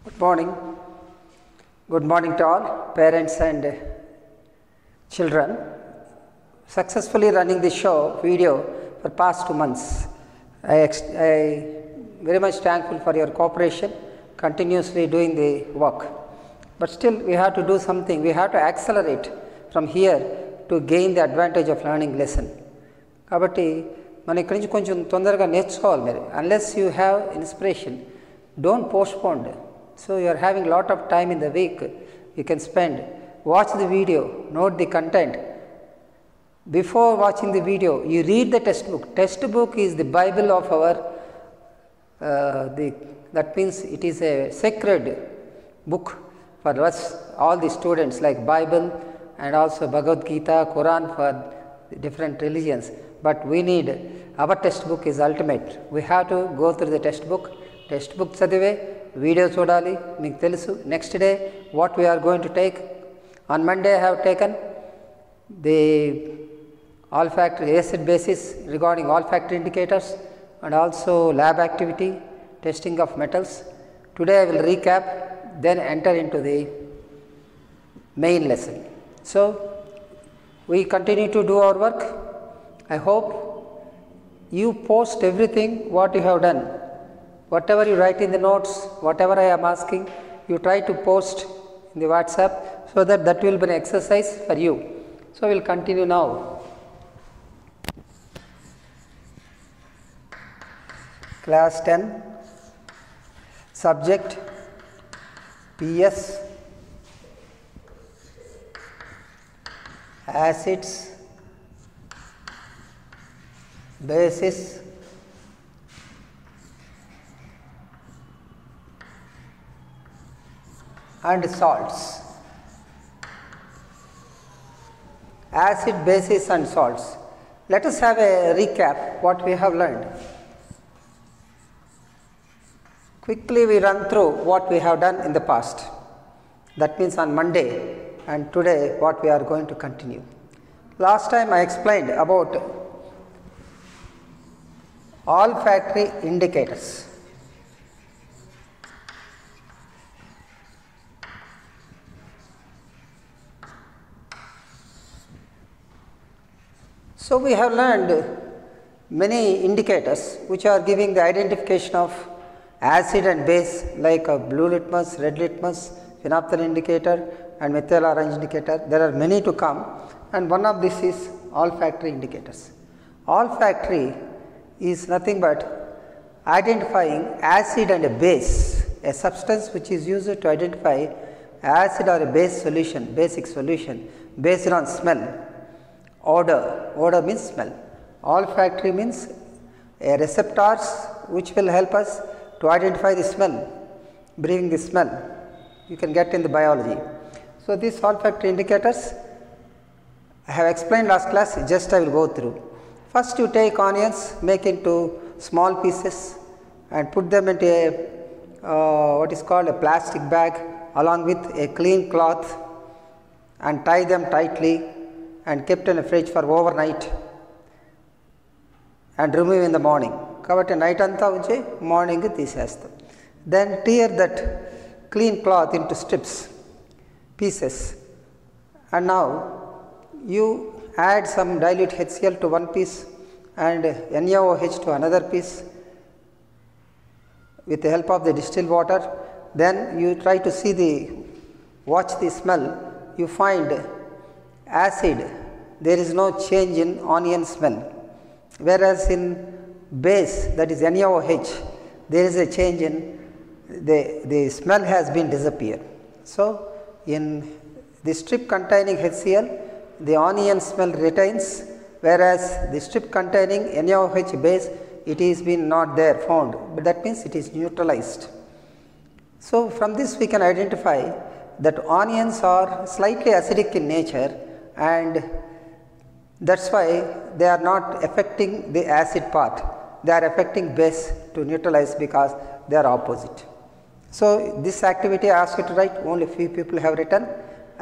Good morning. Good morning to all parents and children. Successfully running the show video for past 2 months. I very much thankful for your cooperation, continuously doing the work. But still we have to do something. We have to accelerate from here to gain the advantage of learning lesson. కాబట్టి మనం ఇక్కడి నుంచి కొంచెం తొందరగా నేర్చుకోవాలి మరి. Unless you have inspiration, don't postpone. So you are having lot of time in the week you can spend. Watch the video, note the content. Before watching the video, you read the textbook. Textbook is the Bible of our that means it is a sacred book for us, all the students, like Bible and also Bhagavad Gita, Quran for different religions. But we need, our textbook is ultimate. We have to go through the textbook. Textbook చదివే video చూడాలి. మీకు తెలుసు next day what we are going to take. On Monday I have taken the olfactory acid basis regarding olfactory indicators and also lab activity, testing of metals. Today I will recap, then enter into the main lesson. So we continue to do our work. I hope you post everything what you have done. Whatever you write in the notes, whatever I am asking, you try to post in the WhatsApp, so that will be an exercise for you. So we will continue now. Class 10, subject PS, acids, bases, and salts. Acid, bases and salts. Let us have a recap what we have learned. Quickly we run through what we have done in the past. That means on Monday, and today what we are going to continue. Last time I explained about olfactory indicators. So we have learned many indicators which are giving the identification of acid and base, like a blue litmus, red litmus, phenolphthalein indicator and methyl orange indicator. There are many to come, and one of this is olfactory indicators. Olfactory is nothing but identifying acid and a base, a substance which is used to identify acid or a base solution, basic solution based on smell. Odor means smell. Olfactory means a receptors which will help us to identify the smell, breathing the smell you can get in the biology. So these olfactory indicators I have explained last class, just I will go through. First you take onions, make into small pieces and put them into a what is called a plastic bag along with a clean cloth and tie them tightly and kept in a fridge for overnight and remove in the morning. కాబట్టి night అంతా ఉంచి morning తీసేస్తాం. Then tear that clean cloth into strips, pieces, and now you add some dilute HCl to one piece and NaOH to another piece with the help of the distilled water. Then you try to watch the smell. You find acid, there is no change in onion smell, whereas in base, that is NaOH, there is a change in the smell has been disappeared. So in the strip containing HCl, the onion smell retains, whereas the strip containing NaOH base, it is been not there found, but that means it is neutralized. So from this we can identify that onions are slightly acidic in nature, and that's why they are not affecting the acid part, they are affecting base to neutralize because they are opposite. So this activity I ask you to write, only few people have written.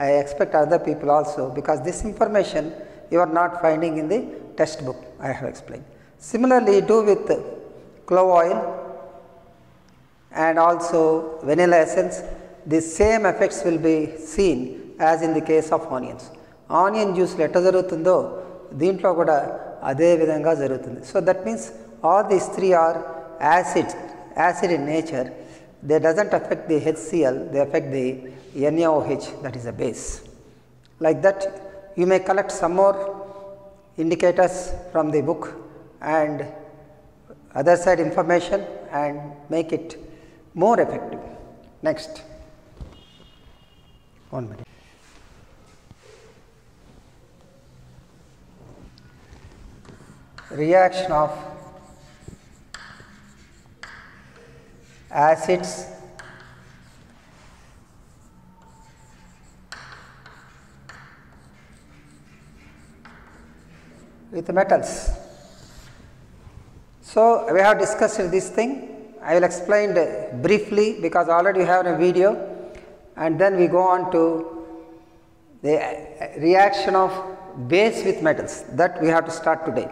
I expect other people also, because this information you are not finding in the textbook I have explained. Similarly do with clove oil and also vanilla essence, the same effects will be seen as in the case of onions. Onion juice lo etta jarugutundo deentlo kuda ade vidhanga jarugutundi. So that means all these three are acid in nature. They doesn't affect the HCl, they affect the NaOH, that is a base. Like that, you may collect some more indicators from the book and other side information and make it more effective. Next, 1 minute. Reaction of acids with metals. So we have discussed this thing. I will explain briefly because already you have a video, and then we go on to the reaction of base with metals, that we have to start today.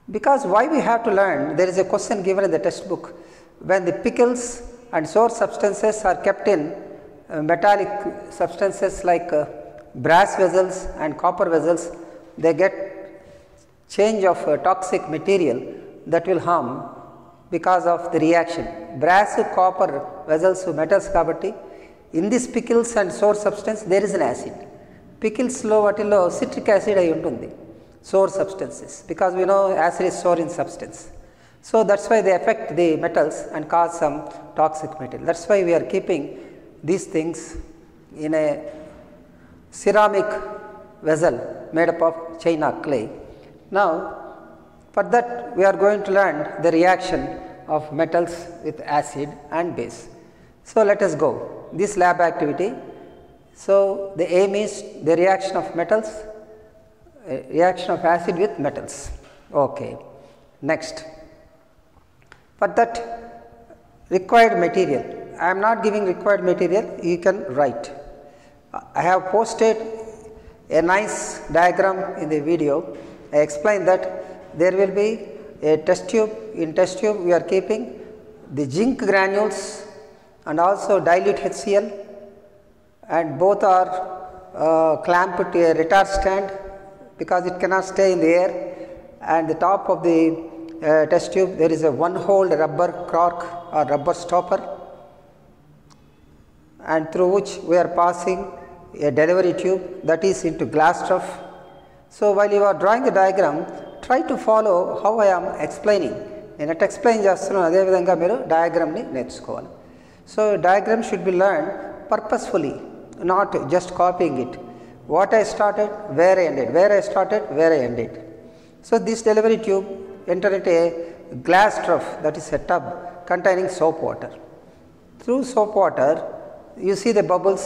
Because why we have to learn, there is a question given in the textbook. When the pickles and sour substances are kept in metallic substances like brass vessels and copper vessels, they get change of toxic material that will harm because of the reaction. Brass, copper vessels, metals kabatti, in this pickles and sour substance there is an acid. Pickles lo vatillo citric acid ayi untundi, sour substances, because we know acid is sour in substance. So that's why they affect the metals and cause some toxic material. That's why we are keeping these things in a ceramic vessel made up of china clay. Now for that we are going to learn the reaction of metals with acid and base. So let us go this lab activity. So the aim is the reaction of metals, reaction of acid with metals. Okay, next. For that, required material, I am not giving required material, you can write. I have posted a nice diagram in the video. I explained that there will be a test tube. In test tube we are keeping the zinc granules and also dilute HCl, and both are clamped to a retard stand because it cannot stay in the air, and the top of the test tube there is a one-hole rubber cork or rubber stopper, and through which we are passing a delivery tube that is into glass trough. So while you are drawing the diagram, try to follow how I am explaining. నేను at explain చేస్తున్నాను అదే విధంగా మీరు డయాగ్రామ్ని నేర్చుకోవాలి. So diagram should be learned purposefully, not just copying it. What I started, where I ended, where I started, where I ended. So this delivery tube enter into a glass trough, that is a tub containing soap water. Through soap water you see the bubbles,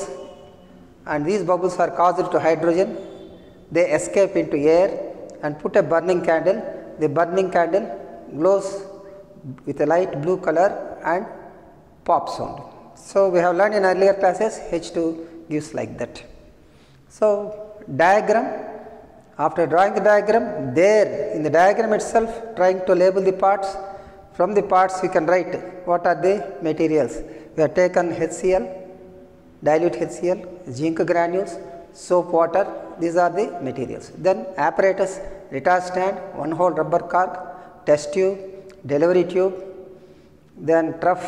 and these bubbles are caused to hydrogen. They escape into air and put a burning candle. The burning candle glows with a light blue color and pop sound. So we have learned in earlier classes H2 gives like that. So diagram, after drawing the diagram, there in the diagram itself trying to label the parts. From the parts you can write what are the materials. We have taken HCl, dilute HCl, zinc granules, soap water, these are the materials. Then apparatus, retard stand, one-hole rubber cork, test tube, delivery tube, then trough,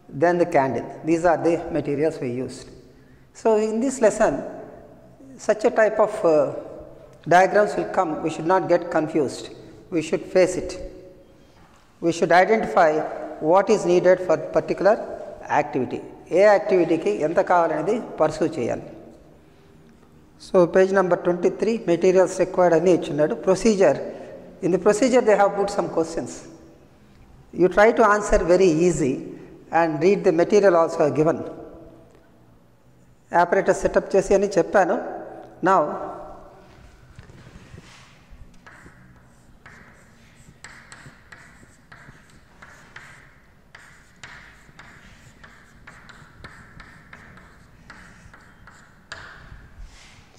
then the candle. These are the materials we used. So in this lesson such a type of diagrams will come. We should not get confused, we should face it. We should identify what is needed for particular activity. ఏ యాక్టివిటీకి ఎంత కావాలనేది pursue చేయాలి. So page number 23 materials required అని ఇచ్చినాడు. Procedure, in the procedure they have put some questions. You try to answer very easy and read the material also given. Operator setup చేసి అని చెప్పాను. Now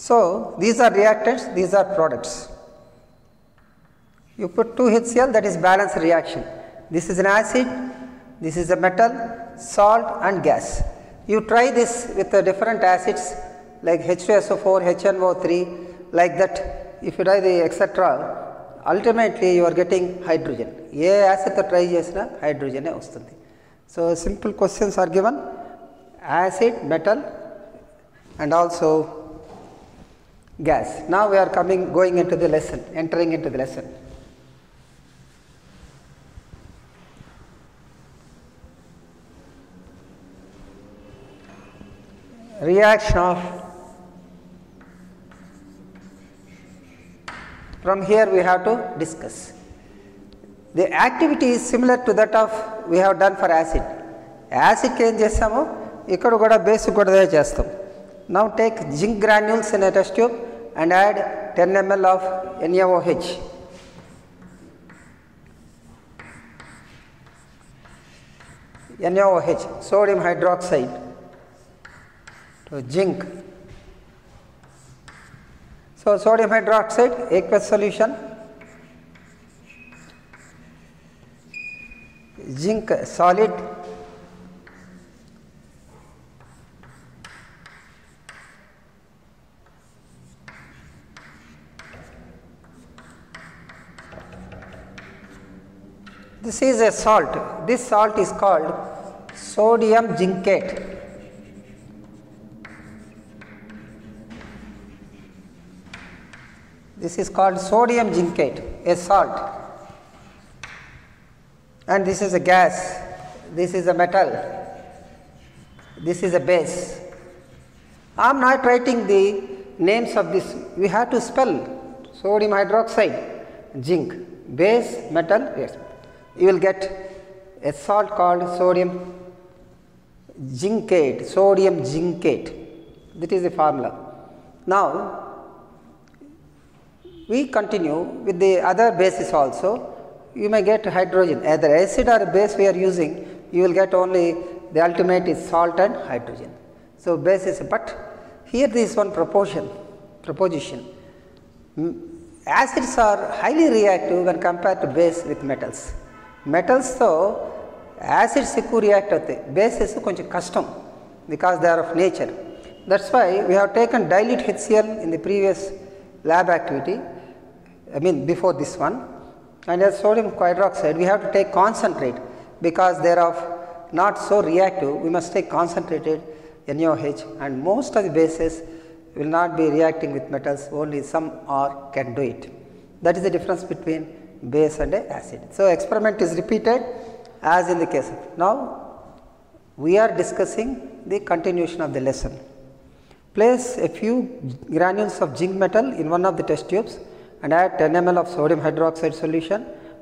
so these are reactants, these are products. You put 2 HCl, that is balanced reaction. This is an acid This is a metal, salt and gas. You try this with the different acids like H2SO4, HNO3, like that. If you try the etc., ultimately you are getting hydrogen. A acid తో try చేసినా హైడ్రోజనే వస్తుంది. So simple questions are given: acid, metal and also gas. Now we are going into the lesson, entering into the lesson. Reaction of, from here we have to discuss. The activity is similar to that of we have done for acid. Acid ki em chestamo, ikkada kuda base kuda ade chestam. Now take zinc granules in a test tube and add 10 ml of NaOH. NaOH, sodium hydroxide, to zinc. So sodium hydroxide, aqueous solution, zinc solid, this is a salt. This salt is called sodium zincate. This is called sodium zincate, a salt. And this is a gas, this is a metal, this is a base. I am not writing the names of this, we have to spell sodium hydroxide, zinc, base, metal, yes. You will get a salt called sodium zincate, sodium zincate. That is the formula. Now we continue with the other bases also. You may get hydrogen, either acid or base we are using, you will get only the ultimate is salt and hydrogen. So bases, but here there is one proposition. Acids are highly reactive when compared to base with metals. Metals though acids ఎక్కువ react అవుతాయి, bases కొంచెం కష్టం because they are of nature. That's why we have taken dilute HCl in the previous lab activity, I mean before this one, and as sodium hydroxide we have to take concentrate because they are of not so reactive, we must take concentrated NaOH, and most of the bases will not be reacting with metals, only some are can do it. That is the difference between base and acid. So experiment is repeated as in the case of, now we are discussing the continuation of the lesson. Place a few granules of zinc metal in one of the test tubes and add 10 ml of sodium hydroxide solution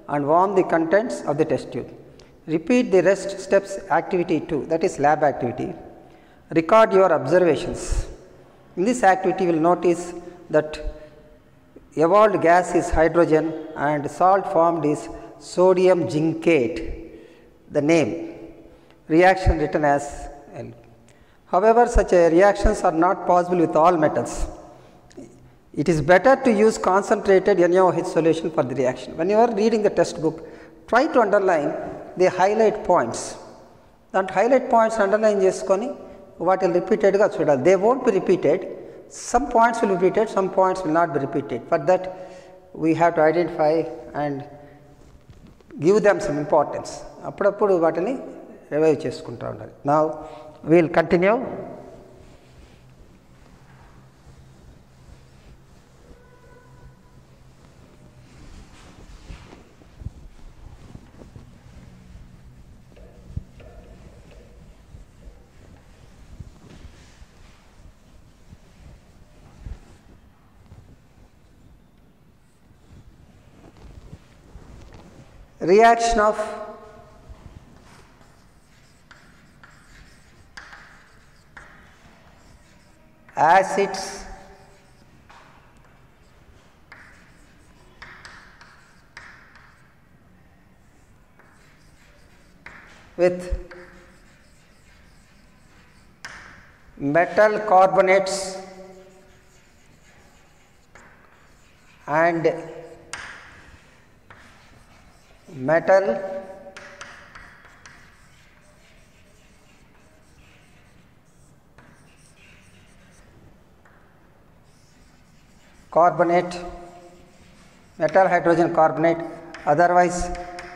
and warm the contents of the test tube. Repeat the rest steps activity 2, that is lab activity. Record your observations. In this activity you will notice that evolved gas is hydrogen and salt formed is sodium zincate, the name, reaction written as L. However, such reactions are not possible with all metals. It is better to use concentrated NaOH solution for the reaction. When you are reading the textbook, try to underline the highlight points. That highlight points underline cheskoni what will repeated ga chudali. They won't be repeated. Some points will be repeated, some points will not be repeated. For that we have to identify and give them some importance. అప్పుడప్పుడు వాటిని revive చేసుకుంటూ ఉండాలి. Now we will continue. Reaction of acids with metal carbonates and metal carbonate, metal hydrogen carbonate, otherwise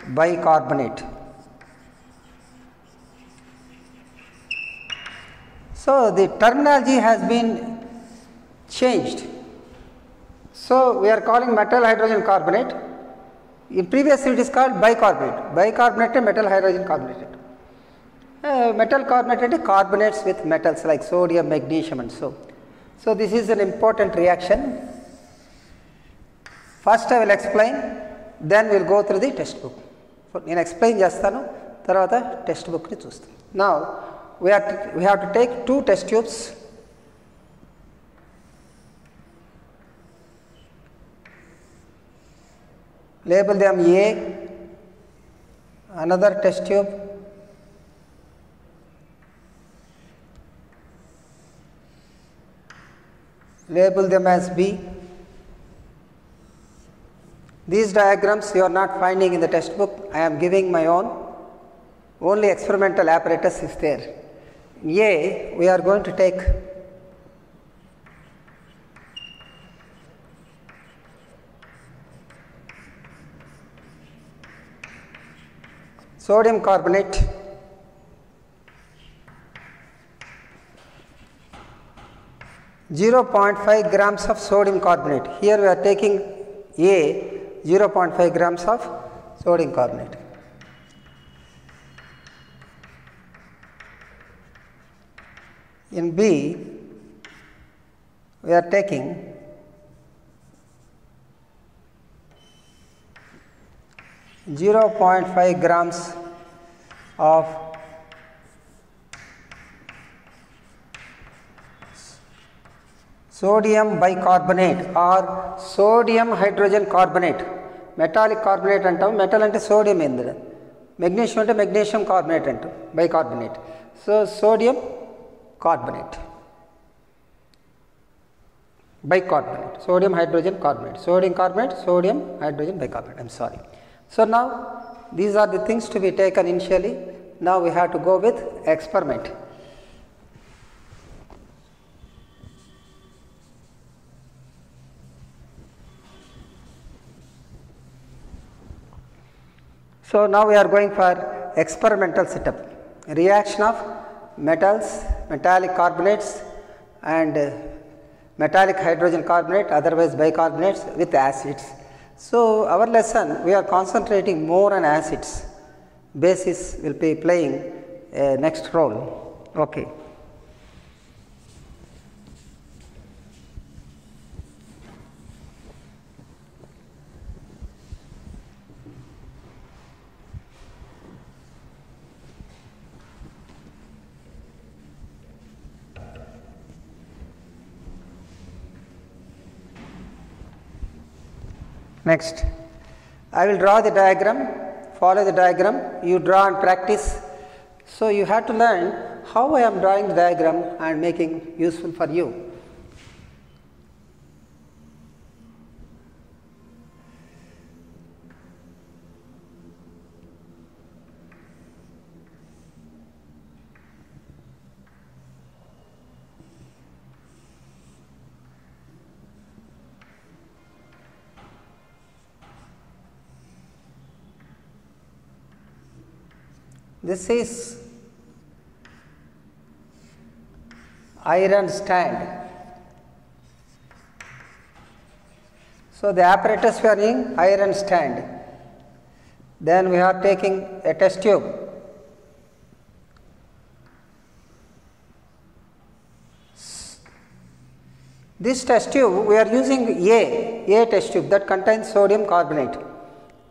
bicarbonate. So the terminology has been changed. So we are calling metal hydrogen carbonate. In previously it is called bicarbonate. Bicarbonate metal hydrogen carbonate. Metal carbonate carbonates with metals like sodium, magnesium and so. So this is an important reaction. First I will explain, then we will go through the textbook. నేను explain చేస్తాను, తర్వాత text book ని చూస్తాం. Now we have to take 2 test tubes. Label them A, another test tube, label them as B. These diagrams you are not finding in the textbook, I am giving my own, only experimental apparatus is there. A, we are going to take sodium carbonate, (0.5 grams of sodium carbonate. Here we are taking A, 0.5 grams of sodium carbonate. In B, we are taking (0.5 grams of sodium bicarbonate or sodium hydrogen carbonate. Metallic carbonate antam, metal ante sodium endra, magnesium ante magnesium carbonate antam, bicarbonate. So sodium carbonate, bicarbonate, sodium hydrogen carbonate, sodium carbonate, sodium hydrogen bicarbonate, I am sorry. So now these are the things to be taken initially. Now we have to go with experiment. So now we are going for experimental setup, reaction of metals, metallic carbonates and metallic hydrogen carbonate, otherwise bicarbonates with acids. So our lesson we are concentrating more on acids, bases will be playing a next role. Okay. Next, I will draw the diagram, follow the diagram, you draw and practice. So you have to learn how I am drawing the diagram and making useful for you. This is iron stand. So the apparatus we are in iron stand. Then we are taking a test tube. This test tube we are using A test tube that contains sodium carbonate.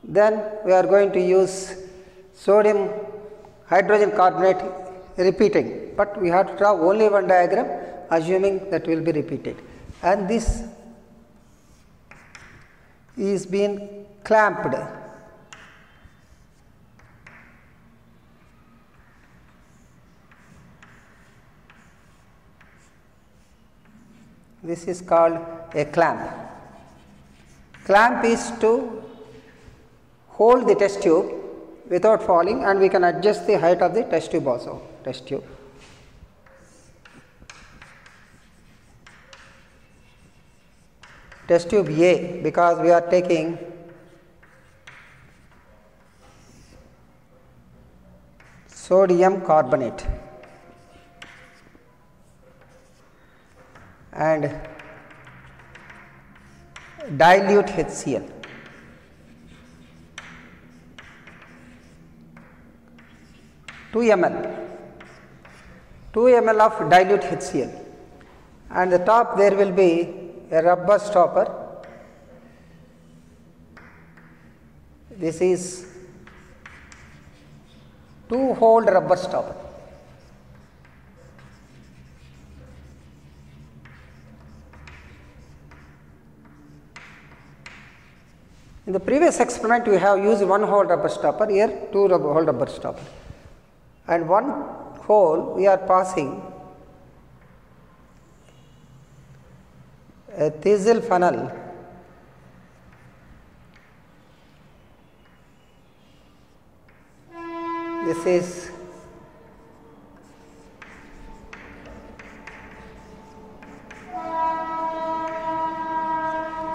Then we are going to use sodium hydrogen carbonate repeating, but we have to draw only one diagram assuming that will be repeated, and this is being clamped. This is called a clamp. Clamp is to hold the test tube without falling, and we can adjust the height of the test tube also. Test tube. test tube A, because we are taking sodium carbonate and dilute HCl. Two ml of dilute HCl, and the top there will be a rubber stopper. This is 2-hole rubber stopper. In the previous experiment we have used 1-hole rubber stopper, here 2-hole rubber stopper, and 1 hole we are passing a Thistle funnel this is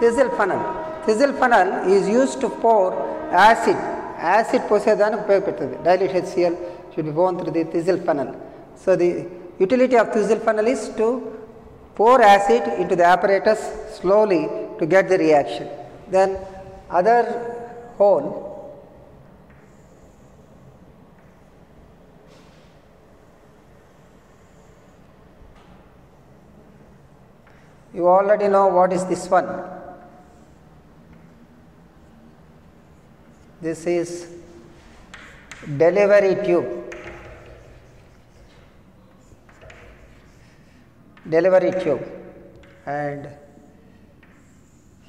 Thistle funnel. Thistle funnel is used to pour acid. Acid posedanu upayogapettadu. Dilute HCl should be gone through the Thistle funnel. So the utility of Thistle funnel is to pour acid into the apparatus slowly to get the reaction. Then other hole you already know what is this one. This is delivery tube. Delivery tube, and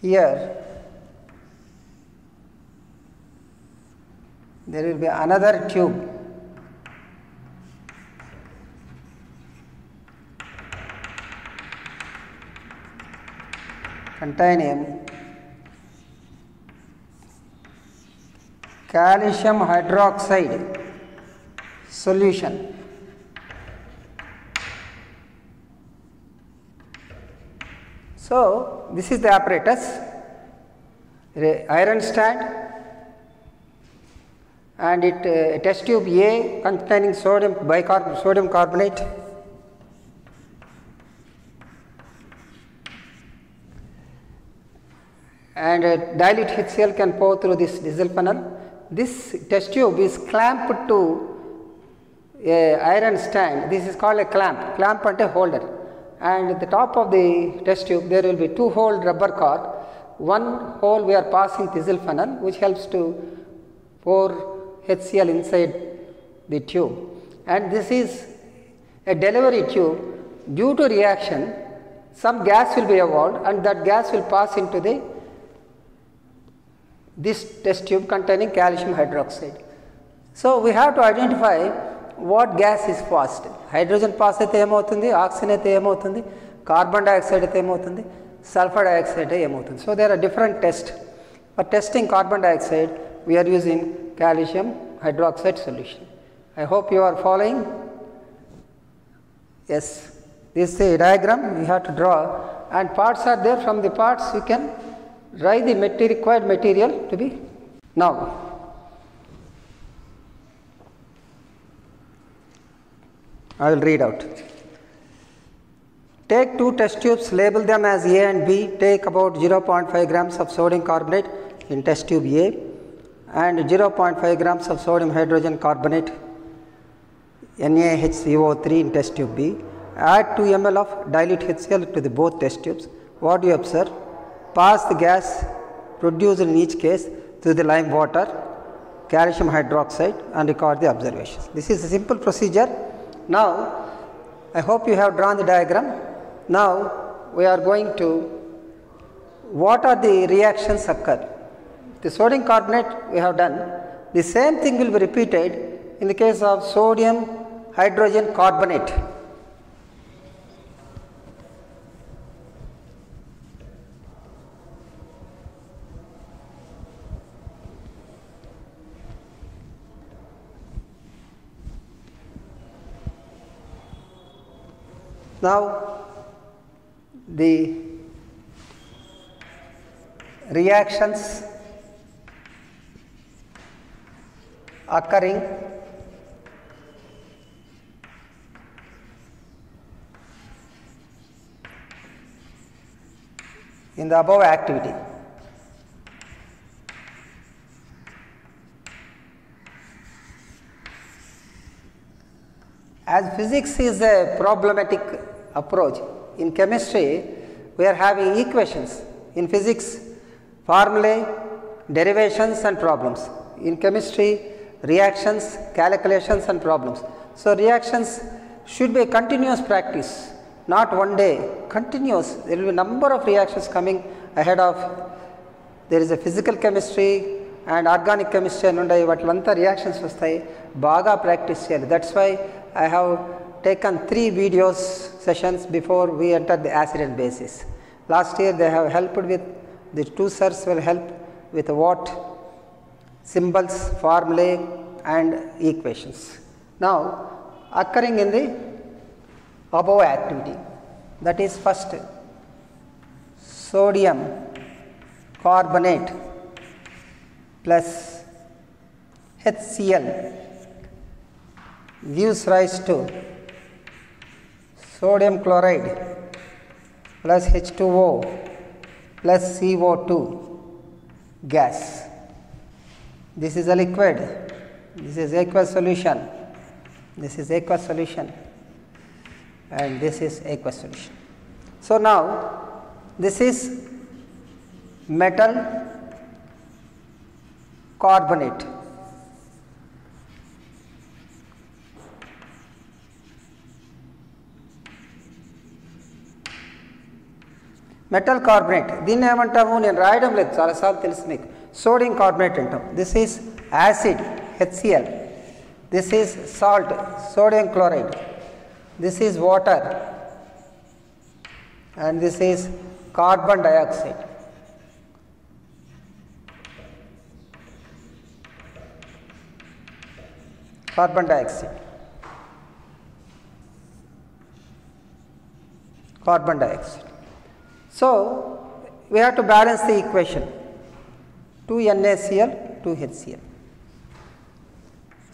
here there will be another tube containing calcium hydroxide solution. So this is the apparatus, iron stand, and it test tube A containing sodium carbonate, and dilute HCl can pour through this Thistle funnel. This test tube is clamped to a iron stand. This is called a clamp. Clamp ante holder. And at the top of the test tube there will be 2-hole rubber cord. 1 hole we are passing Thistle funnel, which helps to pour HCl inside the tube, and this is a delivery tube. Due to reaction some gas will be evolved, and that gas will pass into this test tube containing calcium hydroxide. So we have to identify what gas is passed. Hydrogen pass అయితే ఏమవుతుంది, oxygen అయితే ఏమవుతుంది, carbon dioxide అయితే ఏమవుతుంది, sulfur dioxide ఏమవుతుంది. So there are different tests. For testing carbon dioxide we are using calcium hydroxide solution. I hope you are following. Yes, this is a diagram you have to draw, and parts are there. From the parts you can write the required material to be. Now I will read out. Take 2 test tubes, label them as A and B. Take about 0.5 grams of sodium carbonate in test tube A and 0.5 grams of sodium hydrogen carbonate NaHCO3 in test tube B. Add 2 ml of dilute HCl to the both test tubes. What do you observe? Pass the gas produced in each case through the lime water, calcium hydroxide, and record the observations. This is a simple procedure. Now I hope you have drawn the diagram. Now we are going to, what are the reactions occur? The sodium carbonate we have done. The same thing will be repeated in the case of sodium hydrogen carbonate. Now the reactions occurring in the above activity. As physics is a problematic approach, in chemistry we are having equations. In physics, formulae, derivations and problems. In chemistry, reactions, calculations and problems. So, reactions should be a continuous practice, not one day, continuous. There will be a number of reactions coming ahead of. There is a physical chemistry and organic chemistry and vatlanta reactions vastayi, baga practice cheyali. That's why I have taken 3 videos sessions before we entered the acid and bases. Last year they have helped with, the 2 sirs will help with what? Symbols, formulae and equations. Now, occurring in the above activity, that is first sodium carbonate plus HCl gives rise to sodium chloride plus H2O plus CO2 gas. This is a liquid, this is aqueous solution, this is aqueous solution and this is aqueous solution. So, now this is metal carbonate. Metal carbonate, దీన్ని ఏమంటాము, నేను రాయడం లేదు, చాలాసార్లు తెలుసు మీకు. Sodium carbonate అంటాం. This is acid HCl, this is salt sodium chloride, this is water and this is carbon dioxide. Carbon dioxide, carbon dioxide. So, we have to balance the equation, 2 NaCl, 2 HCl.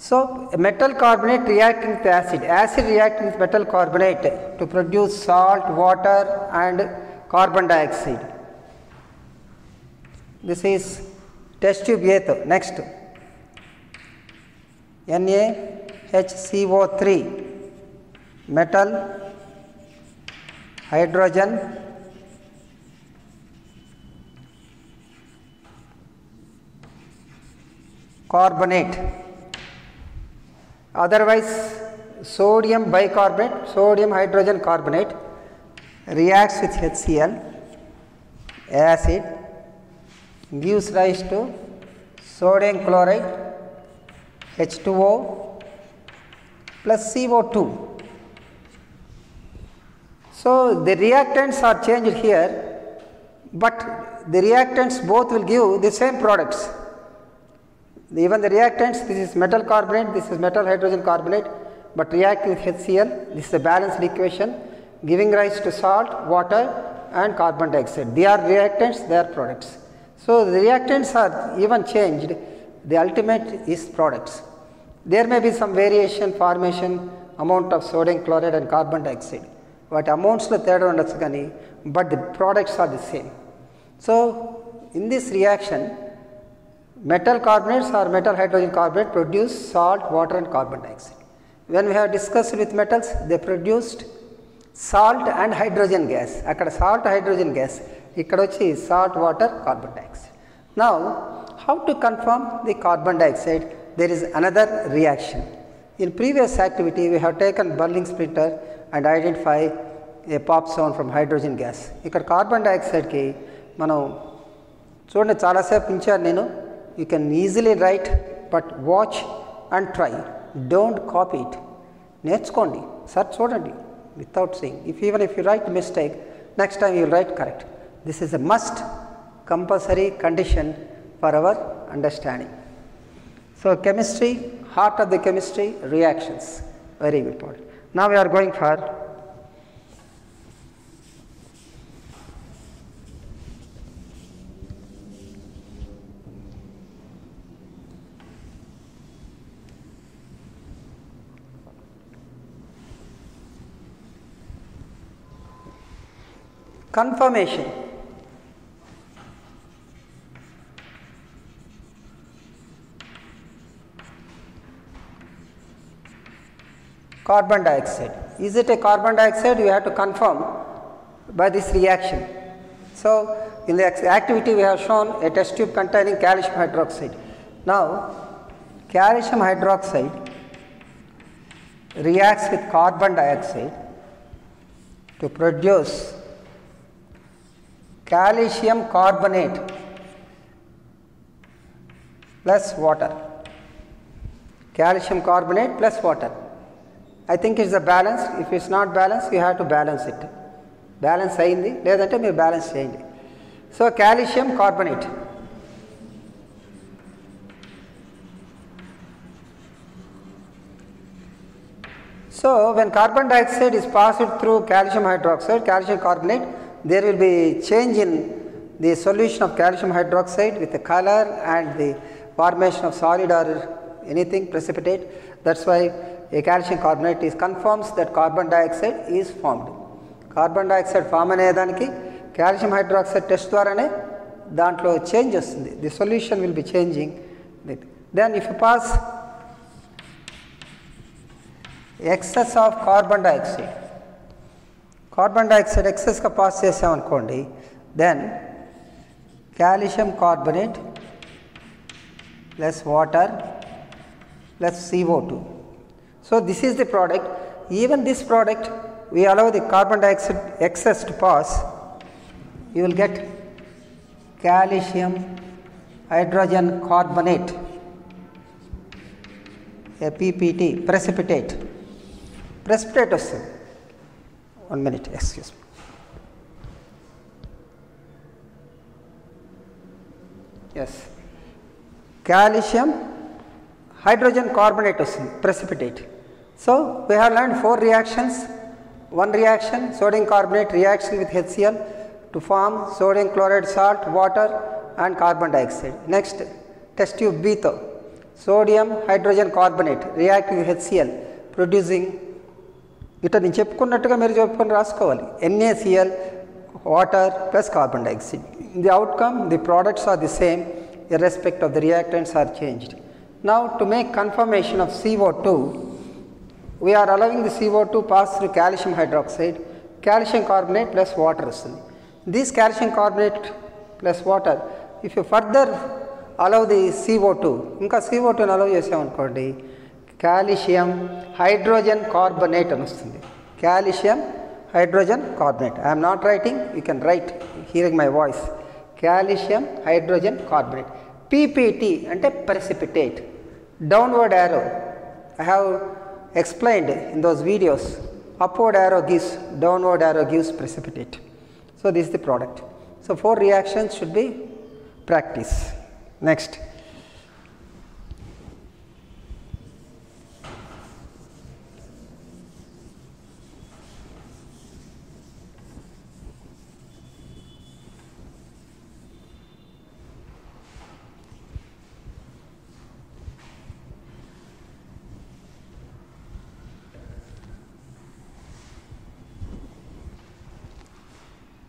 So, a metal carbonate reacting with acid, acid reacting with metal carbonate to produce salt, water and carbon dioxide. This is test tube A. Next, NaHCO3, metal, hydrogen, carbonate, otherwise sodium bicarbonate, sodium hydrogen carbonate reacts with HCl, acid, gives rise to sodium chloride, H2O plus CO2. So, the reactants are changed here, but the reactants both will give the same products. Even the reactants, this is metal carbonate, this is metal hydrogen carbonate, but reacting with HCl, this is a balanced equation giving rise to salt, water and carbon dioxide. They are reactants, they are products. So, the reactants are even changed, the ultimate is products. There may be some variation, formation, amount of sodium chloride and carbon dioxide, but amounts lo theda undachu gani, but the products are the same. So, in this reaction, metal carbonates or metal hydrogen carbonate produce salt, water and carbon dioxide. When we have discussed with metals, they produced salt and hydrogen gas. Akkada salt, hydrogen gas, ikkada vachi salt, water, carbon dioxide. Now, how to confirm the carbon dioxide? There is another reaction. In previous activity, we have taken Berling splitter and identify a pop sound from hydrogen gas. Ikkada carbon dioxide ki manam చూడండి చాలాసేపు ఉంచాను నేను. You can easily write, but watch and try. Don't copy it. నేర్చుకోండి, sir చూడండి without saying. Even if you write mistake, next time you will write correct. This is a must, compulsory condition for our understanding. So, chemistry, heart of the chemistry, reactions, very important. Now, we are going for conformation. Carbon dioxide. Is it a carbon dioxide? You have to confirm by this reaction. So, in the activity we have shown a test tube containing calcium hydroxide. Now, calcium hydroxide reacts with carbon dioxide to produce calcium carbonate plus water. Calcium carbonate plus water. I think it's a balance. If it's not balanced, you have to balance it. Balance ayindi ledante meer balance cheyandi. So calcium carbonate. So when carbon dioxide is passed through calcium hydroxide, calcium carbonate, there will be change in the solution of calcium hydroxide with the color and the formation of solid or anything precipitate. That's why a calcium carbonate is confirms that carbon dioxide is formed. Carbon dioxide form anedaniki calcium hydroxide test dwarane dantlo change vastundi. The solution will be changing. Then if you pass excess of carbon dioxide excess ka pass chesam anukondi, then calcium carbonate plus water plus CO2. So this is the product. Even this product, we allow the carbon dioxide excess to pass, you will get calcium hydrogen carbonate, a PPT, precipitate. Precipitate also. 1 minute, excuse me. Yes. Calcium hydrogen carbonate also, precipitate. So we have learned 4 reactions. One reaction, sodium carbonate reaction with HCl to form sodium chloride salt, water and carbon dioxide. Next, test tube B tho sodium hydrogen carbonate react with HCl producing ఇట్లా నేను చెప్పుకున్నట్టుగా మీరు చెప్పుకొని రాసుకోవాలి. NaCl water plus carbon dioxide. In the outcome, the products are the same irrespective of the reactants are changed. Now to make confirmation of CO2, we are allowing the CO2 pass through calcium hydroxide, calcium carbonate plus water వస్తుంది. This calcium carbonate plus water, if you further allow the CO2, ఇంకా CO2 ని allow చేసామనుకోండి, calcium hydrogen carbonate అని వస్తుంది. Calcium hydrogen carbonate. I am not writing, you can write hearing my voice. Calcium hydrogen carbonate. PPT అంటే precipitate. Downward arrow, I have explained in those videos. Upward arrow gives, downward arrow gives precipitate. So this is the product. So 4 reactions should be practice. Next.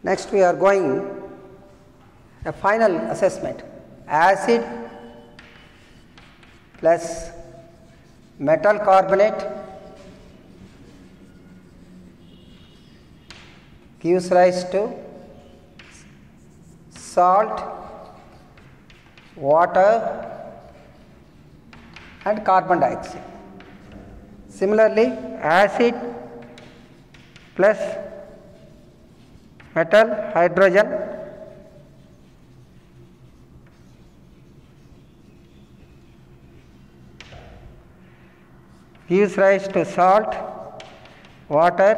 Next we are going a final assessment. Acid plus metal carbonate gives rise to salt, water and carbon dioxide. Similarly, acid plus metal hydrogen gives rise to salt, water,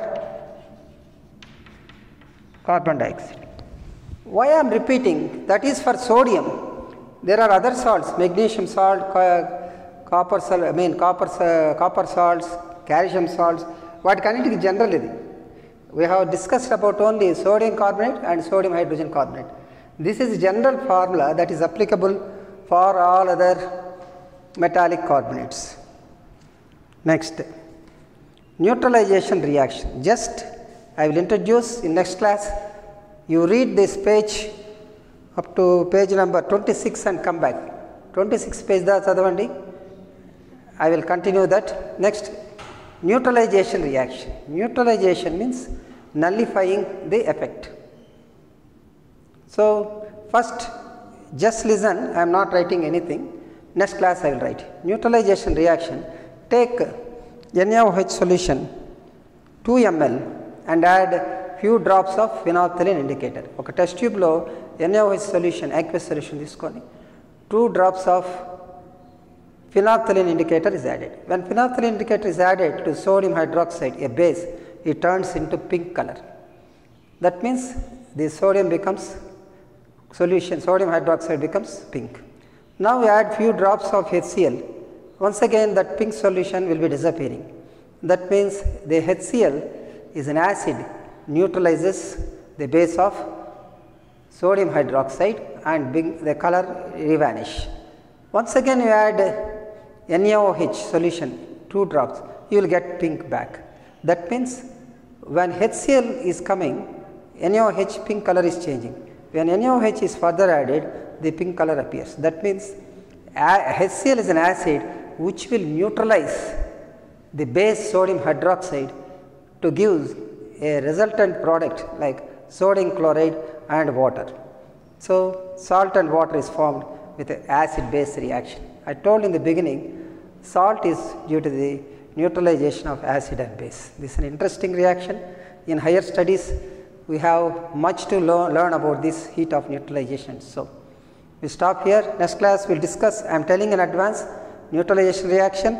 carbon dioxide. Why I am repeating? That is for sodium. There are other salts, magnesium salt, copper salts, calcium salts. What kind of general is? We have discussed about only sodium carbonate and sodium hydrogen carbonate. This is general formula that is applicable for all other metallic carbonates. Next, neutralization reaction. Just I will introduce in next class. You read this page up to page number 26 and come back. 26 page da chadavandi. I will continue that. Next, neutralization reaction. Neutralization means nullifying the effect. So, first just listen, I am not writing anything. Next class I will write. Neutralization reaction, take NaOH solution 2 ml and add few drops of phenolphthalein indicator. Okay, test tube lo NaOH solution, aqueous solution తీసుకోని 2 drops of phenolphthalein indicator is added. When phenolphthalein indicator is added to sodium hydroxide, a base, it turns into pink color. That means the sodium becomes solution, sodium hydroxide becomes pink. Now we add few drops of HCl. Once again that pink solution will be disappearing. That means the HCl is an acid, neutralizes the base of sodium hydroxide and the color vanish. Once again you add NaOH solution 2 drops, you will get pink back. That means when HCl is coming, NaOH pink color is changing. When NaOH is further added, the pink color appears. That means HCl is an acid which will neutralize the base sodium hydroxide to give a resultant product like sodium chloride and water. So, salt and water is formed with an acid base reaction. I told in the beginning, salt is due to the neutralization of acid and base. This is an interesting reaction. In higher studies, we have much to learn about this heat of neutralization. So, we stop here. Next class we will discuss, I am telling in advance, neutralization reaction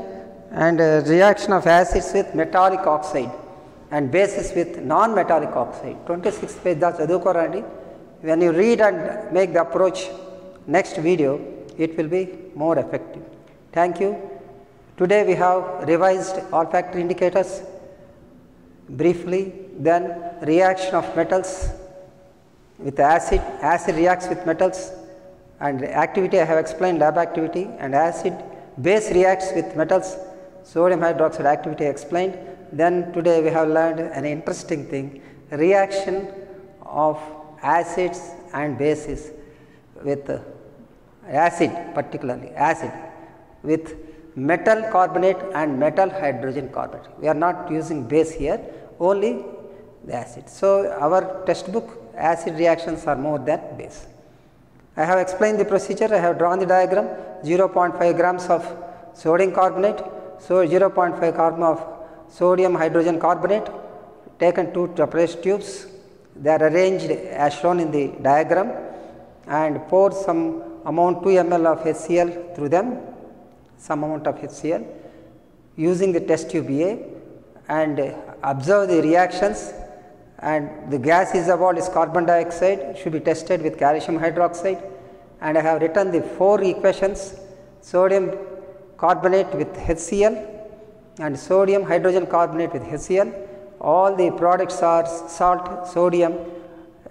and reaction of acids with metallic oxide and bases with non-metallic oxide. 26 page da chadukorandi. When you read and make the approach next video, it will be more effective. Thank you. Today we have revised olfactory indicators briefly, then reaction of metals with acid, acid reacts with metals, and activity I have explained, lab activity, and acid base reacts with metals, sodium hydroxide activity explained. Then today we have learned an interesting thing, reaction of acids and bases with acid, particularly acid with metal carbonate and metal hydrogen carbonate. We are not using base here, only the acid. So, our textbook acid reactions are more than base. I have explained the procedure, I have drawn the diagram, 0.5 grams of sodium carbonate, so 0.5 gram of sodium hydrogen carbonate, taken 2 test tubes, they are arranged as shown in the diagram, and pour some amount 2 ml of HCl through them, some amount of HCl using the test tube A, and observe the reactions, and the gas is about is carbon dioxide, should be tested with calcium hydroxide, and I have written the 4 equations, sodium carbonate with HCl and sodium hydrogen carbonate with HCl. All the products are salt, sodium,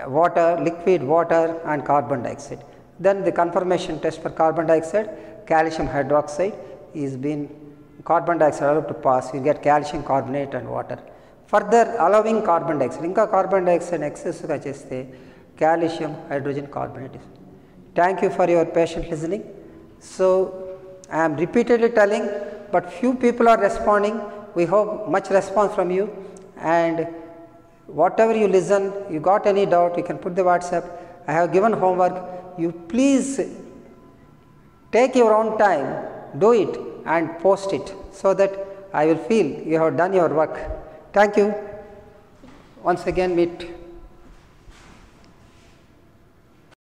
water, liquid water and carbon dioxide. Then the confirmation test for carbon dioxide, calcium hydroxide is been carbon dioxide allowed to pass, you get calcium carbonate and water. Further allowing carbon dioxide, inka carbon dioxide excess ga cheste calcium hydrogen carbonate. Thank you for your patient listening. So, I am repeatedly telling, but few people are responding. We hope much response from you, and whatever you listen, you got any doubt, you can put the WhatsApp. I have given homework. You please take your own time, do it and post it, so that I will feel you have done your work. Thank you. Once again meet